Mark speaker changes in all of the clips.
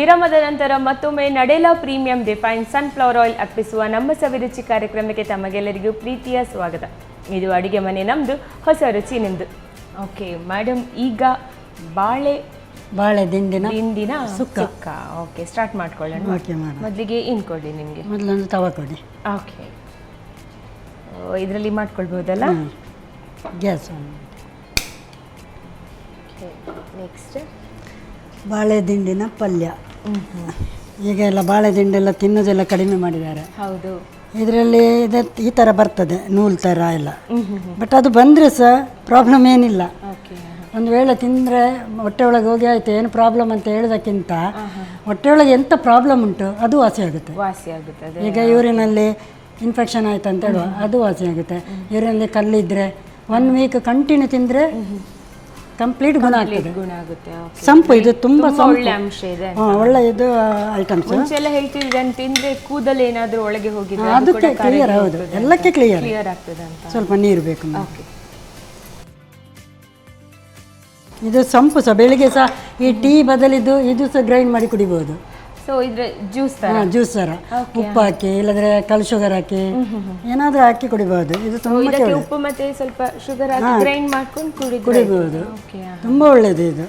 Speaker 1: ವಿರಾಮದ ನಂತರ ಮತ್ತೊಮ್ಮೆ ನಡೆಲಾ ಪ್ರೀಮಿಯಂ ರಿಫೈನ್ ಸನ್ಫ್ಲವರ್ ಆಯಿಲ್ ಅರ್ಪಿಸುವ ನಮ್ಮ ಸವಿರುಚಿ ಕಾರ್ಯಕ್ರಮಕ್ಕೆ ತಮಗೆಲ್ಲರಿಗೂ ಪ್ರೀತಿಯ ಸ್ವಾಗತ. ಇದು ಅಡಿಗೆ ಮನೆ ನಮ್ಮದು, ಹೊಸ ರುಚಿ ನಿಮ್ಮದು. ಓಕೆ ಮೇಡಮ್, ಈಗ ಬಾಳೆ ದಿಂಡಿನ ಸುಕ್ಕ. ಓಕೆ, ಸ್ಟಾರ್ಟ್ ಮಾಡ್ಕೊಳ್ಳೋಣ. ಮೊದಲಿಗೆ ಏನು ಕೊಡಿ ನಿಮಗೆ?
Speaker 2: ಮೊದಲೊಂದು ತವ ಕೊಡಿ.
Speaker 1: ಓಕೆ, ಇದರಲ್ಲಿ ಮಾಡ್ಕೊಳ್ಬೋದಲ್ಲ?
Speaker 2: ಗ್ಯಾಸ್.
Speaker 1: ನೆಕ್ಸ್ಟ್
Speaker 2: ಬಾಳೆ ದಿಂಡಿನ ಪಲ್ಯ. ಈಗ ಎಲ್ಲ ಬಾಳೆ ದಿಂಡೆಲ್ಲ ತಿನ್ನೋದೆಲ್ಲ ಕಡಿಮೆ ಮಾಡಿದ್ದಾರೆ.
Speaker 1: ಹೌದು,
Speaker 2: ಇದರಲ್ಲಿ ಈ ಥರ ಬರ್ತದೆ, ನೂಲು ಥರ ಎಲ್ಲ. ಬಟ್ ಅದು ಬಂದರೆ ಸಹ ಪ್ರಾಬ್ಲಮ್ ಏನಿಲ್ಲ. ಒಂದು ವೇಳೆ ತಿಂದರೆ ಹೊಟ್ಟೆ ಒಳಗೆ ಹೋಗಿ ಆಯಿತು, ಏನು ಪ್ರಾಬ್ಲಮ್ ಅಂತ ಹೇಳೋದಕ್ಕಿಂತ ಹೊಟ್ಟೆ ಒಳಗೆ ಎಂಥ ಪ್ರಾಬ್ಲಮ್ ಉಂಟು ಅದು ವಾಸಿ ಆಗುತ್ತೆ. ಈಗ ಯೂರಿನಲ್ಲಿ ಇನ್ಫೆಕ್ಷನ್ ಆಯ್ತು ಅಂತ ಹೇಳುವ, ಅದು ವಾಸಿ ಆಗುತ್ತೆ. ಯೂರಿನಲ್ಲಿ ಕಲ್ಲಿದ್ದರೆ 1 ವೀಕ್ ಕಂಟಿನ್ಯೂ ತಿಂದರೆ ಕಂಪ್ಲೀಟ್ ಗುಣ ಆಗುತ್ತೆ. ಸಂಪು ಇದು ತುಂಬ
Speaker 1: ಒಳ್ಳೆ ಅಂಶ ಇದೆ,
Speaker 2: ಒಳ್ಳೆ ಇದು ಐಟಮ್ಸ್.
Speaker 1: ಮುಂಚೆಲ್ಲ ಹೇಳ್ತಿದ್ರೆ ತಿಂದ್ರೆ ಕೂದಲು ಏನಾದರೂ ಒಳಗೆ ಹೋಗಿದ್ರೆ
Speaker 2: ಅದಕ್ಕೆ ಕ್ಲಿಯರ್. ಹೌದು, ಎಲ್ಲಕ್ಕೆ ಕ್ಲಿಯರ್
Speaker 1: ಆಗ್ತದೆ ಅಂತ.
Speaker 2: ಸ್ವಲ್ಪ ನೀರು ಬೇಕು. ಇದು ಸಂಪು ಸಹ ಬೆಳಿಗ್ಗೆ ಸಹ ಈ ಟೀ ಬದಲಿದ್ದು ಇದು ಸಹ ಗ್ರೈಂಡ್ ಮಾಡಿ ಕುಡಿಬಹುದು.
Speaker 1: ಸೊ ಇದ್ರ ಜ್ಯೂಸ್
Speaker 2: ಥರ ಉಪ್ಪು ಹಾಕಿ, ಇಲ್ಲದ್ರೆ ಕಲ್ ಶುಗರ್ ಹಾಕಿ ಏನಾದರೂ ಹಾಕಿ ಕುಡಿಬಹುದು. ಇದು ತುಂಬ
Speaker 1: ಉಪ್ಪು ಮತ್ತೆ ಸ್ವಲ್ಪ ಶುಗರ್ ಹಾಕಿ ಗ್ರೈಂಡ್ ಮಾಡ್ಕೊಂಡು
Speaker 2: ಕುಡಿಬಹುದು. ತುಂಬ ಒಳ್ಳೆಯದು ಇದು.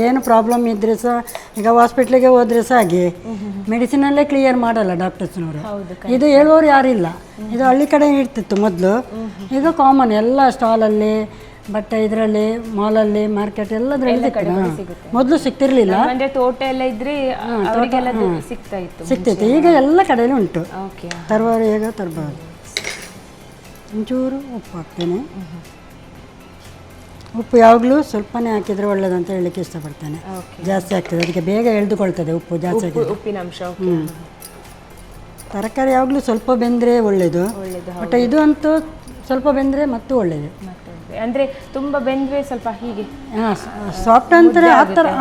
Speaker 2: ಏನು ಪ್ರಾಬ್ಲಮ್ ಇದ್ರೆ ಸಹ, ಈಗ ಹಾಸ್ಪಿಟ್ಲಿಗೆ ಹೋದ್ರೆ ಸಹ ಹಾಗೆ ಮೆಡಿಸಿನಲ್ಲೇ ಕ್ಲಿಯರ್ ಮಾಡಲ್ಲ ಡಾಕ್ಟರ್ಸ್ನವರು. ಇದು ಹೇಳುವವರು ಯಾರಿಲ್ಲ. ಇದು ಹಳ್ಳಿ ಕಡೆ ಇರ್ತಿತ್ತು ಮೊದಲು, ಈಗ ಕಾಮನ್ ಎಲ್ಲ ಸ್ಟಾಲಲ್ಲಿ, ಬಟ್ಟೆ ಇದರಲ್ಲಿ, ಮಾಲಲ್ಲಿ, ಮಾರ್ಕೆಟ್ ಎಲ್ಲದರಲ್ಲಿ ಮೊದಲು ಸಿಗ್ತಿರ್ಲಿಲ್ಲ.
Speaker 1: ತೋಟ ಎಲ್ಲ ಇದ್ರೆ
Speaker 2: ಸಿಗ್ತೈತೆ. ಈಗ ಎಲ್ಲ ಕಡೆಯಲ್ಲೂ ಉಂಟು. ತರುವಾರು ಈಗ ತರಬಹುದು. ಒಂಚೂರು ಉಪ್ಪು ಹಾಕ್ತೇನೆ. ಉಪ್ಪು ಯಾವಾಗಲೂ ಸ್ವಲ್ಪನೇ ಹಾಕಿದರೆ ಒಳ್ಳೇದಂತ ಹೇಳಲಿಕ್ಕೆ ಇಷ್ಟಪಡ್ತೇನೆ. ಜಾಸ್ತಿ ಆಗ್ತದೆ, ಅದಕ್ಕೆ ಬೇಗ ಎಳೆದುಕೊಳ್ತದೆ ಉಪ್ಪು ಜಾಸ್ತಿ ಹಾಕಿದ್ರೆ.
Speaker 1: ಉಪ್ಪಿನ ಅಂಶ.
Speaker 2: ತರಕಾರಿ ಯಾವಾಗಲೂ ಸ್ವಲ್ಪ ಬೆಂದರೆ ಒಳ್ಳೆಯದು. ಬಟ್ ಇದು ಅಂತೂ ಸ್ವಲ್ಪ ಬೆಂದರೆ ಮತ್ತೂ ಒಳ್ಳೆಯದು.
Speaker 1: ಅಂದ್ರೆ ತುಂಬಾ ಬೆಂದ್ರೆ ಸ್ವಲ್ಪ ಹೀಗೆ
Speaker 2: ಸಾಫ್ಟ್ ಅಂತಾರೆ,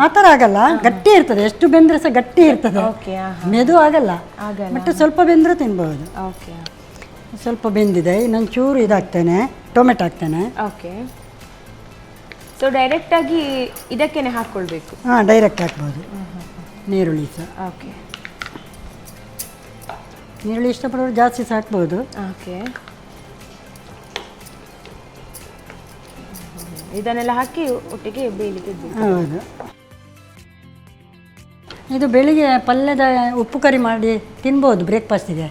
Speaker 2: ಆ ಥರ ಆಗಲ್ಲ, ಗಟ್ಟಿ ಇರ್ತದೆ. ಎಷ್ಟು ಬೆಂದ್ರೆ ಸಹ ಗಟ್ಟಿ ಇರ್ತದೆ, ಮೆದು ಆಗಲ್ಲ. ಬಟ್ ಸ್ವಲ್ಪ ಬೆಂದ್ರೆ ತಿನ್ಬಹುದು. ಸ್ವಲ್ಪ ಬೆಂದಿದೆ, ಇನ್ನೊಂದು ಚೂರು ಇದಾಗ್ತೇನೆ, ಟೊಮೆಟೊ ಹಾಕ್ತೇನೆ.
Speaker 1: ಓಕೆ, ಸೊ ಡೈರೆಕ್ಟ್ ಆಗಿ ಇದಕ್ಕೇನೆ ಹಾಕ್ಕೊಳ್ಬೇಕು?
Speaker 2: ಡೈರೆಕ್ಟ್ ಹಾಕ್ಬೋದು. ನೀರುಳ್ಳಿ ಸಹ.
Speaker 1: ಓಕೆ,
Speaker 2: ನೀರುಳ್ಳಿ ಇಷ್ಟಪಡೋರು ಜಾಸ್ತಿ ಸಹ ಹಾಕ್ಬೋದು.
Speaker 1: ಓಕೆ, ಇದನ್ನೆಲ್ಲ ಹಾಕಿ ಒಟ್ಟಿಗೆ ಬೇಯಲಿಕ್ಕೆ.
Speaker 2: ಹೌದು, ಇದು ಬೆಳಿಗ್ಗೆ ಪಲ್ಯದ ಉಪ್ಪು ಕರಿ ಮಾಡಿ ತಿನ್ಬೋದು ಬ್ರೇಕ್ಫಾಸ್ಟಿಗೆ.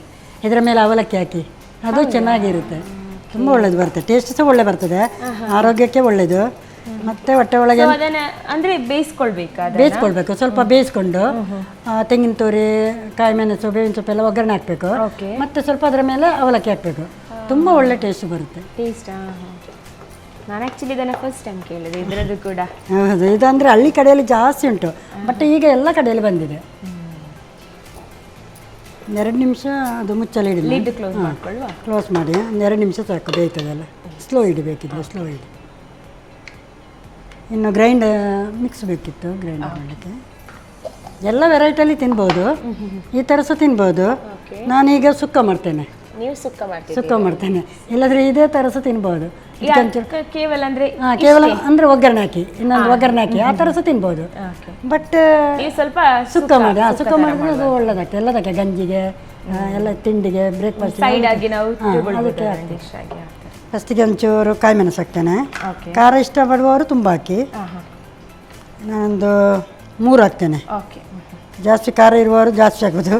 Speaker 2: ಇದರ ಮೇಲೆ ಅವಲಕ್ಕಿ ಹಾಕಿ, ಅದು ಚೆನ್ನಾಗಿರುತ್ತೆ. ತುಂಬ ಒಳ್ಳೇದು ಬರ್ತದೆ, ಟೇಸ್ಟ್ ಸಹ ಒಳ್ಳೆ ಬರ್ತದೆ, ಆರೋಗ್ಯಕ್ಕೆ ಒಳ್ಳೆಯದು. ಮತ್ತು ಹೊಟ್ಟೆ ಒಳಗೆ
Speaker 1: ಅಂದರೆ
Speaker 2: ಬೇಯಿಸ್ಕೊಳ್ಬೇಕು. ಸ್ವಲ್ಪ ಬೇಯಿಸ್ಕೊಂಡು ತೆಂಗಿನ ತುರಿ, ಕಾಯಿ ಮೆಣಸು, ಬೇವಿನ ಸೊಪ್ಪು ಎಲ್ಲ ಒಗ್ಗರಣೆ ಹಾಕಬೇಕು. ಮತ್ತು ಸ್ವಲ್ಪ ಅದರ ಮೇಲೆ ಅವಲಕ್ಕಿ ಹಾಕಬೇಕು. ತುಂಬ ಒಳ್ಳೆ ಟೇಸ್ಟ್ ಬರುತ್ತೆ.
Speaker 1: ನಾನು ಆ್ಯಕ್ಚುಲಿ ಇದನ್ನು ಫಸ್ಟ್ ಟೈಮ್ ಕೇಳಿದೆ, ಇದರದ್ದು ಕೂಡ.
Speaker 2: ಹೌದು, ಇದಂದರೆ ಹಳ್ಳಿ ಕಡೆಯಲ್ಲಿ ಜಾಸ್ತಿ ಉಂಟು, ಬಟ್ ಈಗ ಎಲ್ಲ ಕಡೆಯಲ್ಲಿ ಬಂದಿದೆ. 2 ನಿಮಿಷ ಅದು ಮುಚ್ಚಲು ಇಡಿ, ಕ್ಲೋಸ್ ಮಾಡಿ. 2 ನಿಮಿಷ ಸಾಕು, ಬೇಯ್ತದಲ್ಲ. ಸ್ಲೋ ಇಡಬೇಕಿದ್ರೆ ಸ್ಲೋ ಇಡಿ. ಇನ್ನು ಗ್ರೈಂಡ್ ಮಿಕ್ಸ್ ಬೇಕಿತ್ತು, ಗ್ರೈಂಡ್ ಮಾಡಲಿಕ್ಕೆ. ಎಲ್ಲ ವೆರೈಟಿಯಲ್ಲಿ ತಿನ್ಬೋದು, ಈ ಥರ ಸಹ ತಿನ್ಬೋದು. ನಾನೀಗ ಸುಕ್ಕ ಮಾಡ್ತೇನೆ.
Speaker 1: ನೀವು
Speaker 2: ಸುಕ್ಕ ಮಾಡ್ತೇನೆ, ಇಲ್ಲದ್ರೆ ಇದೇ ಥರ ಸಹ ತಿನ್ಬೋದು.
Speaker 1: ಕೇವಲ
Speaker 2: ಅಂದರೆ ಒಗ್ಗರಣೆ ಹಾಕಿ, ಇನ್ನೊಂದು ಒಗ್ಗರಣೆ ಹಾಕಿ ಆ ಥರ ಸಹ ತಿನ್ಬೋದು. ಬಟ್
Speaker 1: ಸ್ವಲ್ಪ
Speaker 2: ಸುಕ್ಕ ಮಾಡಿದ್ರೆ ಅದು ಒಳ್ಳೆದಾಗ್ತದೆ. ಎಲ್ಲದಕ್ಕೆ, ಗಂಜಿಗೆ, ಎಲ್ಲ ತಿಂಡಿಗೆ, ಬ್ರೇಕ್ಫಾಸ್ಟ್ ಅದಕ್ಕೆ ಹಾಕ್ತೇನೆ. ಫಸ್ಟಿಗೆ ಒಂಚೂರು ಕಾಯಿ ಮೆಣಸು ಹಾಕ್ತೇನೆ. ಖಾರ ಇಷ್ಟಪಡುವವರು ತುಂಬ ಹಾಕಿ. ನಾನೊಂದು 3 ಹಾಕ್ತೇನೆ. ಜಾಸ್ತಿ ಖಾರ ಇರುವವರು ಜಾಸ್ತಿ ಹಾಕೋದು,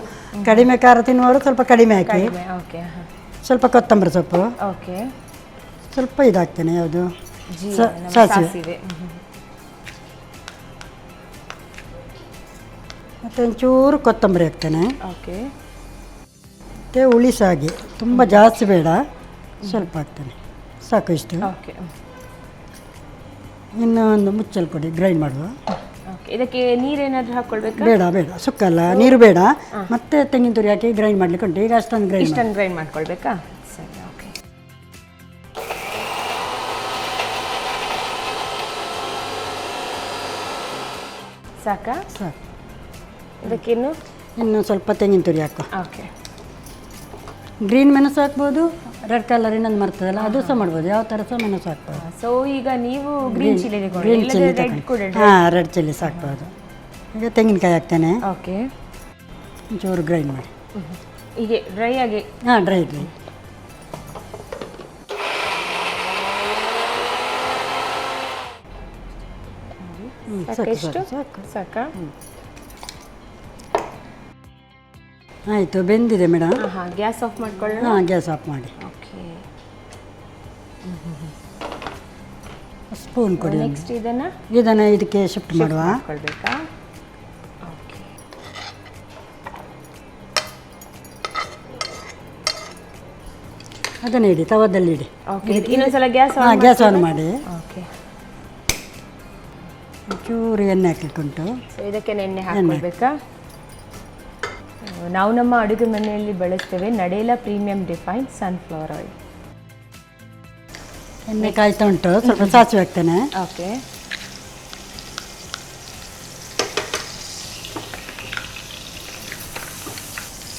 Speaker 2: ಕಡಿಮೆ ಖಾರ ತಿನ್ನುವವರು ಸ್ವಲ್ಪ ಕಡಿಮೆ ಹಾಕಿ. ಸ್ವಲ್ಪ ಕೊತ್ತಂಬರಿ ಸೊಪ್ಪು, ಸ್ವಲ್ಪ ಇದಾಗ್ತೇನೆ, ಯಾವುದು ಸಾಸಿವೆ, ಮತ್ತು ಒಂಚೂರು ಕೊತ್ತಂಬರಿ ಹಾಕ್ತೇನೆ. ಮತ್ತು ಹುಳಿ ಸಾಗಿ ತುಂಬ ಜಾಸ್ತಿ ಬೇಡ, ಸ್ವಲ್ಪ ಹಾಕ್ತೇನೆ, ಸಾಕು ಇಷ್ಟು. ಇನ್ನು ಒಂದು ಮುಚ್ಚಲು ಕೊಡಿ, ಗ್ರೈಂಡ್ ಮಾಡುವ.
Speaker 1: ಇದಕ್ಕೆ ನೀರೇನಾದರೂ ಹಾಕ್ಕೊಳ್ಬೇಕು?
Speaker 2: ಬೇಡ, ಸುಕ್ಕಲ್ಲ, ನೀರು ಬೇಡ. ಮತ್ತೆ ತೆಂಗಿನ ತುರಿ ಹಾಕಿ ಗ್ರೈಂಡ್ ಮಾಡ್ಲಿಕ್ಕೆ ಉಂಟು. ಈಗ ಅಷ್ಟೊಂದು
Speaker 1: ಗ್ರೈಂಡ್ ಮಾಡ್ಕೊಳ್ಬೇಕಾ? ಸರಿ, ಓಕೆ. ಸಾಕಾ?
Speaker 2: ಸಾಕು.
Speaker 1: ಇದಕ್ಕೆ
Speaker 2: ಇನ್ನು ಸ್ವಲ್ಪ ತೆಂಗಿನ ತುರಿ ಹಾಕುವ.
Speaker 1: ಓಕೆ.
Speaker 2: ಗ್ರೀನ್ ಮೆಣಸು ಹಾಕ್ಬೋದು, ರೆಡ್ ಕಲರ್ ಇನ್ನೊಂದು ಬರ್ತದಲ್ಲ ಅದು ಸಹ ಮಾಡ್ಬೋದು, ಯಾವ ಥರ ಸಹ ಮೆಣಸು ಹಾಕ್ಬೋದು.
Speaker 1: ಸೊ ಈಗ ನೀವು ಗ್ರೀನ್ ಚಿಲ್ಲಿ
Speaker 2: ರೆಡ್ ಚಿಲ್ಲಿ ಸಾಕ್ಬೋದು. ಈಗ ತೆಂಗಿನಕಾಯಿ ಹಾಕ್ತೇನೆ,
Speaker 1: ಓಕೆ.
Speaker 2: ಒಂಚೂರು ಗ್ರೈಂಡ್ ಮಾಡಿ.
Speaker 1: ಹೀಗೆ ಡ್ರೈ ಆಗಿ?
Speaker 2: ಹಾಂ, ಡ್ರೈ.
Speaker 1: ಸಾಕಾ?
Speaker 2: ಆಯಿತು, ಬೆಂದಿದೆ ಮೇಡಮ್.
Speaker 1: ಗ್ಯಾಸ್ ಆಫ್ ಮಾಡ್ಕೊಳ್ಳೋಣ?
Speaker 2: ಹಾಂ, ಗ್ಯಾಸ್ ಆಫ್ ಮಾಡಿ.
Speaker 1: ಓಕೆ.
Speaker 2: ಸ್ಪೂನ್ ಕೊಡಿ.
Speaker 1: ನೆಕ್ಸ್ಟ್ ಇದನ್ನು
Speaker 2: ಇದಕ್ಕೆ ಶಿಫ್ಟ್ ಮಾಡುವ.
Speaker 1: ಮಾಡ್ಕೊಳ್ಬೇಕಾ? ಓಕೆ.
Speaker 2: ಅದನ್ನು ಇಡಿ, ತವದಲ್ಲಿ ಇಡಿ.
Speaker 1: ಓಕೆ. ಇನ್ನೊಂದ್ಸಲ ಗ್ಯಾಸ್
Speaker 2: ಆನ್ ಮಾಡಿ.
Speaker 1: ಓಕೆ.
Speaker 2: ಚೂರು ಎಣ್ಣೆ ಹಾಕ್ಲಿಕ್ಕುಂಟು.
Speaker 1: ಸೊ ಇದಕ್ಕೆ ಎಣ್ಣೆ ಹಾಕಬೇಕಾ? ನಾವು ನಮ್ಮ ಅಡುಗೆ ಮನೆಯಲ್ಲಿ ಬಳಸ್ತೇವೆ ನಡೇಲಾ ಪ್ರೀಮಿಯಂ ರಿಫೈನ್ಡ್ ಸನ್ಫ್ಲವರ್ ಆಯಿಲ್.
Speaker 2: ಎಣ್ಣೆ ಕಾಯ್ತಾ ಉಂಟು, ಸ್ವಲ್ಪ ಸಾಸಿವೆ ಹಾಕ್ತೇನೆ.
Speaker 1: ಓಕೆ.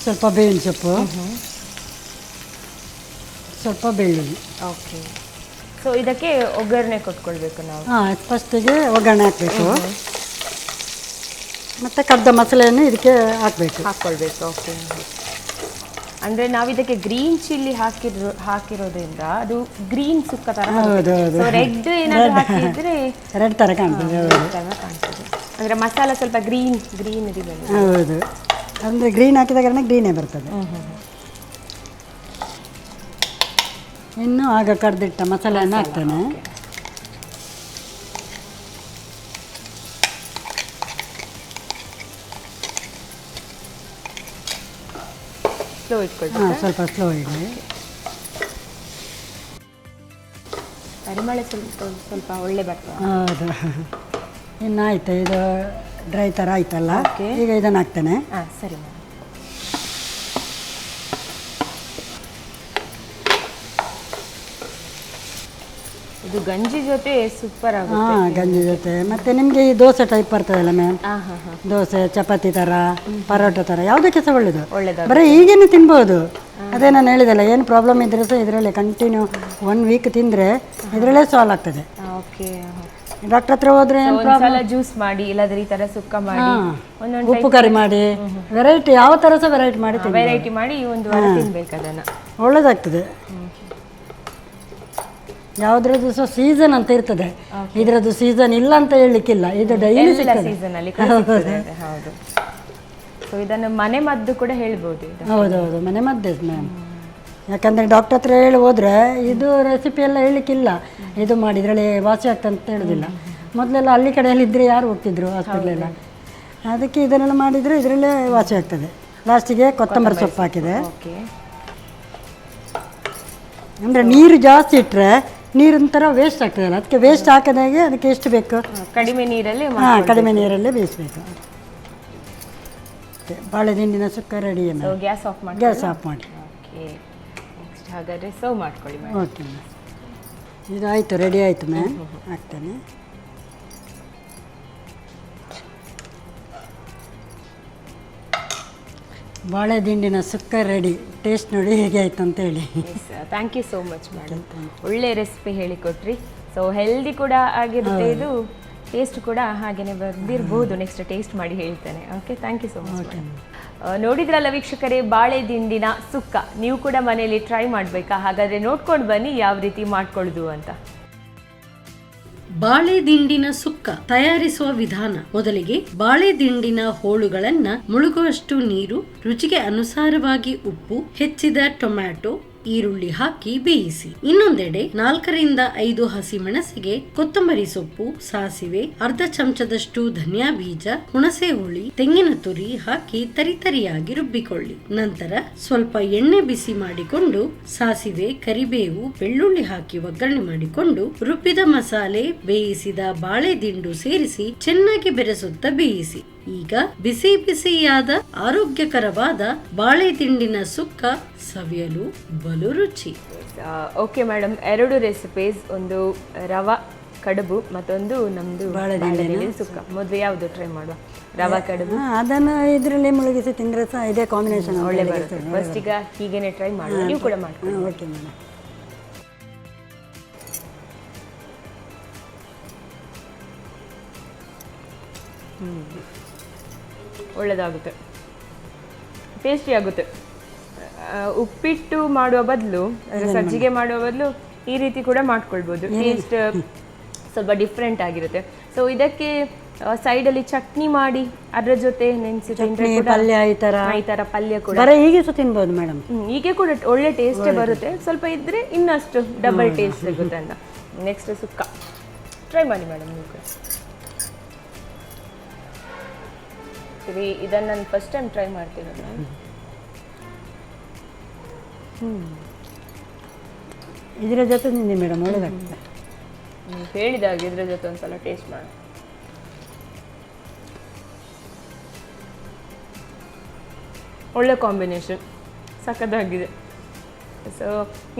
Speaker 2: ಸ್ವಲ್ಪ ಬೇವಿನ ಸೊಪ್ಪು, ಸ್ವಲ್ಪ ಬೆಳ್ಳುಳ್ಳಿ.
Speaker 1: ಓಕೆ. ಸೊ ಇದಕ್ಕೆ ಒಗ್ಗರಣೆ ಕೊಟ್ಕೊಳ್ಬೇಕು ನಾವು?
Speaker 2: ಹಾಂ, ಫಸ್ಟಿಗೆ ಒಗ್ಗರಣೆ ಹಾಕಬೇಕು, ಮತ್ತು ಕಡ್ದ ಮಸಾಲೆಯನ್ನು ಇದಕ್ಕೆ ಹಾಕ್ಕೊಳ್ಬೇಕು.
Speaker 1: ಓಕೆ. ಅಂದರೆ ನಾವು ಇದಕ್ಕೆ ಗ್ರೀನ್ ಚಿಲ್ಲಿ ಹಾಕಿರೋದ್ರಿಂದ ಅದು ಗ್ರೀನ್ ಸುಕ್ಕ ಥರ.
Speaker 2: ಹೌದು.
Speaker 1: ರೆಡ್ ಏನಾದರೂ ಹಾಕಿದ್ರೆ
Speaker 2: ರೆಡ್ ಥರ ಕಾಣ್ತದೆ.
Speaker 1: ಕಾಣ್ತದೆ. ಅಂದರೆ ಮಸಾಲ ಸ್ವಲ್ಪ ಗ್ರೀನ್ ಇದೆ.
Speaker 2: ಹೌದು, ಅಂದರೆ ಗ್ರೀನ್ ಹಾಕಿದ ಕಾರಣ ಗ್ರೀನೇ ಬರ್ತದೆ. ಇನ್ನು ಆಗ ಕಡ್ದಿಟ್ಟ ಮಸಾಲೆಯನ್ನು ಹಾಕ್ತೇನೆ.
Speaker 1: ಸ್ಲೋ ಇಟ್ಕೊಳ್ಳಿ.
Speaker 2: ಹಾಂ, ಸ್ವಲ್ಪ ಸ್ಲೋ ಇಡಿ.
Speaker 1: ಪರಿಮಳ ಸ್ವಲ್ಪ ಒಳ್ಳೆ ಬರ್ತದೆ.
Speaker 2: ಹೌದು. ಇನ್ನು ಆಯಿತು, ಇದು ಡ್ರೈ ಥರ ಆಯ್ತಲ್ಲ. ಈಗ ಇದನ್ನು ಹಾಕ್ತೇನೆ.
Speaker 1: ಹಾಂ, ಸರಿ ಮೇಡಮ್. ಇದು ಗಂಜಿ ಜೊತೆ ಸೂಪರ್ ಆಗುತ್ತೆ.
Speaker 2: ಹಾಂ, ಗಂಜಿ ಜೊತೆ. ಮತ್ತು ನಿಮಗೆ ಈ ದೋಸೆ ಟೈಪ್ ಬರ್ತದಲ್ಲ ಮ್ಯಾಮ್,
Speaker 1: ಹಾಂ.
Speaker 2: ದೋಸೆ, ಚಪಾತಿ ಥರ, ಪರೋಟ ಥರ ಯಾವುದಕ್ಕೆ ಸಹ ಒಳ್ಳೆಯದು.
Speaker 1: ಒಳ್ಳೆಯದು.
Speaker 2: ಈಗೇನು ತಿನ್ಬೋದು. ಅದೇ ನಾನು ಹೇಳಿದಲ್ಲ, ಏನು ಪ್ರಾಬ್ಲಮ್ ಇದ್ದರೆ ಸಹ ಇದರಲ್ಲೇ ಕಂಟಿನ್ಯೂ 1 ವೀಕ್ ತಿಂದರೆ ಇದರಲ್ಲೇ ಸಾಲ್ವ್ ಆಗ್ತದೆ.
Speaker 1: ಓಕೆ.
Speaker 2: ಡಾಕ್ಟರ್ ಹತ್ರ ಹೋದ್ರೆ
Speaker 1: ಜ್ಯೂಸ್ ಮಾಡಿ, ಇಲ್ಲದ್ರೆ ಈ ಥರ ಸುಕ್ಕ ಮಾಡಿ,
Speaker 2: ಉಪ್ಪು ಕರಿ ಮಾಡಿ, ವೆರೈಟಿ ಯಾವ ಥರ ಸಹ ವೆರೈಟಿ ಮಾಡಿ
Speaker 1: ಒಂದು ವಾರ ತಿನ್ಬೇಕು. ಅದನ್ನು
Speaker 2: ಒಳ್ಳೇದಾಗ್ತದೆ. ಯಾವುದ್ರದ್ದು ಸಹ ಸೀಸನ್ ಅಂತ ಇರ್ತದೆ, ಇದರದ್ದು ಸೀಸನ್ ಇಲ್ಲ ಅಂತ ಹೇಳಲಿಕ್ಕಿಲ್ಲ. ಇದು ಡೈಲಿ
Speaker 1: ಸೀಸನಲ್ಲಿ. ಹೌದು. ಸೊ ಇದನ್ನು ಮನೆ ಮದ್ದು ಕೂಡ ಹೇಳ್ಬೋದು.
Speaker 2: ಹೌದೌದು, ಮನೆ ಮದ್ದೇ ಮ್ಯಾಮ್. ಯಾಕಂದರೆ ಡಾಕ್ಟರ್ ಹತ್ರ ಹೇಳಿ ಹೋದರೆ ಇದು ರೆಸಿಪಿ ಎಲ್ಲ ಹೇಳಲಿಕ್ಕಿಲ್ಲ, ಇದು ಮಾಡಿ ಇದರಲ್ಲಿ ವಾಸಿ ಆಗ್ತದೆ ಅಂತ ಹೇಳೋದಿಲ್ಲ. ಮೊದಲೆಲ್ಲ ಹಳ್ಳಿ ಕಡೆಯಲ್ಲಿ ಇದ್ದರೆ ಯಾರು ಹೋಗ್ತಿದ್ರು ಹಾಸ್ಪಿಟ್ಲೆಲ್ಲ. ಅದಕ್ಕೆ ಇದನ್ನೆಲ್ಲ ಮಾಡಿದರೆ ಇದರಲ್ಲೇ ವಾಸಿ ಆಗ್ತದೆ. ಲಾಸ್ಟಿಗೆ ಕೊತ್ತಂಬರಿ ಸೊಪ್ಪು ಹಾಕಿದೆ. ಅಂದರೆ ನೀರು ಜಾಸ್ತಿ ಇಟ್ಟರೆ ನೀರಿನ ಥರ ವೇಸ್ಟ್ ಆಗ್ತದಲ್ಲ, ಅದಕ್ಕೆ ವೇಸ್ಟ್ ಹಾಕದಾಗೆ ಅದಕ್ಕೆ ಎಷ್ಟು ಬೇಕು
Speaker 1: ಕಡಿಮೆ ನೀರಲ್ಲಿ.
Speaker 2: ಕಡಿಮೆ ನೀರಲ್ಲೇ ಬೇಯಿಸಬೇಕು. ಬಾಳೆ ದಿಂಡಿನ ಸುಕ್ಕ ರೆಡಿ.
Speaker 1: ಗ್ಯಾಸ್ ಆಫ್
Speaker 2: ಮಾಡಿ.
Speaker 1: ಓಕೆ. ನೆಕ್ಸ್ಟ್ ಹಾಗಾದರೆ ಸರ್ವ್ ಮಾಡ್ಕೊಳ್ಳಿ.
Speaker 2: ಓಕೆ, ಇದು ಆಯಿತು, ರೆಡಿ ಆಯಿತು ಮ್ಯಾಮ್. ಹಾಕ್ತೇನೆ. ಬಾಳೆ ದಿಂಡಿನ ಸುಕ್ಕ ರೆಡಿ. ಟೇಸ್ಟ್ ನೋಡಿ ಹೇಗೆ ಆಯಿತು ಅಂತೇಳಿ.
Speaker 1: Thank you so much madam. ಒಳ್ಳೆ ರೆಸಿಪಿ ಹೇಳಿಕೊಟ್ರಿ. ಸೊ ಹೆಲ್ದಿ ಕೂಡ ಆಗಿರುತ್ತೆ, ಇದು ಟೇಸ್ಟ್ ಕೂಡ ಹಾಗೆಯೇ ಬಂದಿರ್ಬೋದು. ನೆಕ್ಸ್ಟ್ ಟೇಸ್ಟ್ ಮಾಡಿ ಹೇಳ್ತೇನೆ. Okay, thank you so much. ನೋಡಿದ್ರಲ್ಲ ವೀಕ್ಷಕರೇ, ಬಾಳೆ ದಿಂಡಿನ ಸುಕ್ಕ ನೀವು ಕೂಡ ಮನೆಯಲ್ಲಿ ಟ್ರೈ ಮಾಡಬೇಕಾ? ಹಾಗಾದರೆ ನೋಡ್ಕೊಂಡು ಬನ್ನಿ ಯಾವ ರೀತಿ ಮಾಡ್ಕೊಳ್ಳೋದು ಅಂತ.
Speaker 3: ಬಾಳೆ ದಿಂಡಿನ ಸುಕ್ಕ ತಯಾರಿಸುವ ವಿಧಾನ. ಮೊದಲಿಗೆ ಬಾಳೆ ದಿಂಡಿನ ಹೋಳುಗಳನ್ನ ಮುಳುಗುವಷ್ಟು ನೀರು, ರುಚಿಗೆ ಅನುಸಾರವಾಗಿ ಉಪ್ಪು, ಹೆಚ್ಚಿದ ಟೊಮ್ಯಾಟೊ, ಈರುಳ್ಳಿ ಹಾಕಿ ಬೇಯಿಸಿ. ಇನ್ನೊಂದೆಡೆ 4 ರಿಂದ 5 ಹಸಿಮೆಣಸಿಗೆ, ಕೊತ್ತಂಬರಿ ಸೊಪ್ಪು, ಸಾಸಿವೆ, ಅರ್ಧ ಚಮಚದಷ್ಟು ಧನಿಯಾ ಬೀಜ, ಹುಣಸೆ ಹುಳಿ, ತೆಂಗಿನ ತುರಿ ಹಾಕಿ ತರಿತರಿಯಾಗಿ ರುಬ್ಬಿಕೊಳ್ಳಿ. ನಂತರ ಸ್ವಲ್ಪ ಎಣ್ಣೆ ಬಿಸಿ ಮಾಡಿಕೊಂಡು ಸಾಸಿವೆ, ಕರಿಬೇವು, ಬೆಳ್ಳುಳ್ಳಿ ಹಾಕಿ ಒಗ್ಗರಣೆ ಮಾಡಿಕೊಂಡು ರುಬ್ಬಿದ ಮಸಾಲೆ, ಬೇಯಿಸಿದ ಬಾಳೆ ದಿಂಡು ಸೇರಿಸಿ ಚೆನ್ನಾಗಿ ಬೆರೆಸುತ್ತಾ ಬೇಯಿಸಿ. ಈಗ ಬಿಸಿ ಬಿಸಿಯಾದ ಆರೋಗ್ಯಕರವಾದ ಬಾಳೆ ದಿಂಡಿನ ಸುಕ್ಕ ಸವಿಯಲು ಬಲು ರುಚಿ.
Speaker 1: ಓಕೆ ಮೇಡಮ್, 2 ರೆಸಿಪೀಸ್, ಒಂದು ರವಾ ಕಡುಬು, ಮತ್ತೊಂದು ನಮ್ದು ಬಾಳೆ ದಿಂಡಿನ ಸುಕ್ಕ. ಮೊದಲು ಯಾವುದು ಟ್ರೈ ಮಾಡುವ? ರವಾ ಕಡುಬು.
Speaker 2: ಅದನ್ನು ಇದರಲ್ಲಿ ಮುಳುಗಿಸಿ ತಿಂದರೆ ಸಹ ಇದೇ ಕಾಂಬಿನೇಷನ್
Speaker 1: ಒಳ್ಳೆ ಬರುತ್ತೆ. ಫಸ್ಟ್ ಈಗ ಹೀಗೇನೆ ಟ್ರೈ ಮಾಡುವ, ನೀವು ಕೂಡ ಮಾಡ್ಕೊಳ್ಳಿ.
Speaker 2: Okay madam.
Speaker 1: ಒಳ್ಳೆಯದಾಗುತ್ತೆ, ಟೇಸ್ಟಿ ಆಗುತ್ತೆ. ಉಪ್ಪಿಟ್ಟು ಮಾಡುವ ಬದಲು ಅಂದರೆ ಸಜ್ಜಿಗೆ ಮಾಡುವ ಬದಲು ಈ ರೀತಿ ಕೂಡ ಮಾಡ್ಕೊಳ್ಬೋದು. ಟೇಸ್ಟ್ ಸ್ವಲ್ಪ ಡಿಫ್ರೆಂಟ್ ಆಗಿರುತ್ತೆ. ಸೊ ಇದಕ್ಕೆ ಸೈಡಲ್ಲಿ ಚಟ್ನಿ ಮಾಡಿ ಅದರ ಜೊತೆ ನೆನೆಸಿ ತಿಂದರೆ
Speaker 2: ಪಲ್ಯ ಈ ಥರ
Speaker 1: ಪಲ್ಯ ಕೂಡ
Speaker 2: ಹೀಗೆ ಸಹ ತಿನ್ಬೋದು ಮೇಡಮ್.
Speaker 1: ಹೀಗೆ ಕೂಡ ಒಳ್ಳೆ ಟೇಸ್ಟೇ ಬರುತ್ತೆ. ಸ್ವಲ್ಪ ಇದ್ದರೆ ಇನ್ನಷ್ಟು ಡಬಲ್ ಟೇಸ್ಟ್ ಸಿಗುತ್ತೆ ಅಂತ. ನೆಕ್ಸ್ಟ್ ಸುಕ್ಕ ಟ್ರೈ ಮಾಡಿ ಮೇಡಮ್. ನೀವು ಕೂಡ ಇದನ್ನು ನಾನು ಫಸ್ಟ್ ಟೈಮ್ ಟ್ರೈ ಮಾಡ್ತಿರೋದು.
Speaker 2: ಇದರ ಜೊತೆ ತಿಂದಿ ಮೇಡಮ್, ಒಳ್ಳೆದಾಗ್ತದೆ.
Speaker 1: ನೀವು ಹೇಳಿದಾಗ ಇದ್ರ ಜೊತೆ ಒಂದ್ಸಲ ಟೇಸ್ಟ್ ಮಾಡಿ. ಒಳ್ಳೆ ಕಾಂಬಿನೇಷನ್, ಸಖತ್ತಾಗಿದೆ. ಸೊ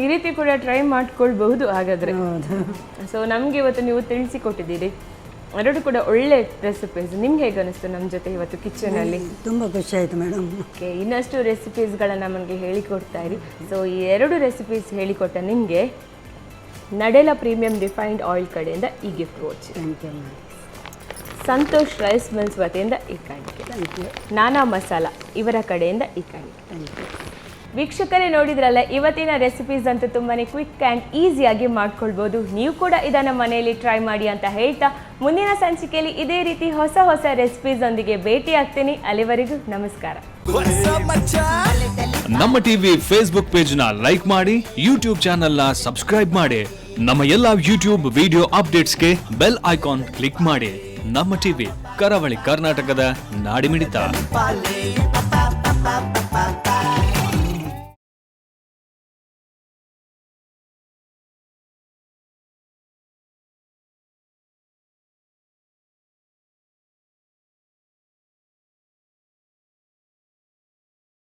Speaker 1: ಈ ರೀತಿ ಕೂಡ ಟ್ರೈ ಮಾಡ್ಕೊಳ್ಬಹುದು ಹಾಗಾದರೆ. ಸೊ ನಮಗೆ ಇವತ್ತು ನೀವು ತಿಳಿಸಿಕೊಟ್ಟಿದ್ದೀರಿ ಎರಡು ಕೂಡ ಒಳ್ಳೆ ರೆಸಿಪೀಸ್. ನಿಮ್ಗೆ ಹೇಗೆ ಅನಿಸ್ತು ನಮ್ಮ ಜೊತೆ ಇವತ್ತು ಕಿಚನಲ್ಲಿ?
Speaker 2: ತುಂಬ ಖುಷಿ ಆಯಿತು ಮೇಡಮ್.
Speaker 1: ಓಕೆ, ಇನ್ನಷ್ಟು ರೆಸಿಪೀಸ್ಗಳನ್ನು ನಮಗೆ ಹೇಳಿಕೊಡ್ತಾ ಇರಿ. ಸೊ ಈ ಎರಡು ರೆಸಿಪೀಸ್ ಹೇಳಿಕೊಟ್ಟ ನಿಮಗೆ ನಡೆಲಾ ಪ್ರೀಮಿಯಂ ರಿಫೈನ್ಡ್ ಆಯಿಲ್ ಕಡೆಯಿಂದ ಈ gift watch.
Speaker 2: Thank you.
Speaker 1: Santosh rice mills ವತಿಯಿಂದ ಈ ಕಾಣಿಕೆ.
Speaker 2: Thank you.
Speaker 1: ನಾನಾ ಮಸಾಲ ಇವರ ಕಡೆಯಿಂದ ಈ ಕಾಣಿಕೆ.
Speaker 2: Thank you.
Speaker 1: ವೀಕ್ಷಕರೇ ನೋಡಿದ್ರಲ್ಲ, ಇವತ್ತಿನ ರೆಸಿಪೀಸ್ ಅಂತೂ ತುಂಬಾ ಕ್ವಿಕ್ ಆ್ಯಂಡ್ ಈಸಿಯಾಗಿ ಮಾಡ್ಕೊಳ್ಬೋದು. ನೀವು ಕೂಡ ಇದನ್ನು ಮನೆಯಲ್ಲಿ ಟ್ರೈ ಮಾಡಿ ಅಂತ ಹೇಳ್ತಾ ಮುಂದಿನ ಸಂಚಿಕೆಯಲ್ಲಿ ಇದೇ ರೀತಿ ಹೊಸ ಹೊಸ ರೆಸಿಪೀಸ್ ಒಂದಿಗೆ ಭೇಟಿ ಆಗ್ತೀನಿ. ಅಲ್ಲಿವರೆಗೂ ನಮಸ್ಕಾರ.
Speaker 4: ನಮ್ಮ ಟಿವಿ ಫೇಸ್ಬುಕ್ ಪೇಜ್ ನ ಲೈಕ್ ಮಾಡಿ, ಯೂಟ್ಯೂಬ್ ಚಾನೆಲ್ ನ ಸಬ್ಸ್ಕ್ರೈಬ್ ಮಾಡಿ, ನಮ್ಮ ಎಲ್ಲಾ ಯೂಟ್ಯೂಬ್ ವಿಡಿಯೋ ಅಪ್ಡೇಟ್ಸ್ಗೆ ಬೆಲ್ ಐಕಾನ್ ಕ್ಲಿಕ್ ಮಾಡಿ. ನಮ್ಮ ಟಿವಿ, ಕರಾವಳಿ ಕರ್ನಾಟಕದ ನಾಡಿಮಿಡಿತ.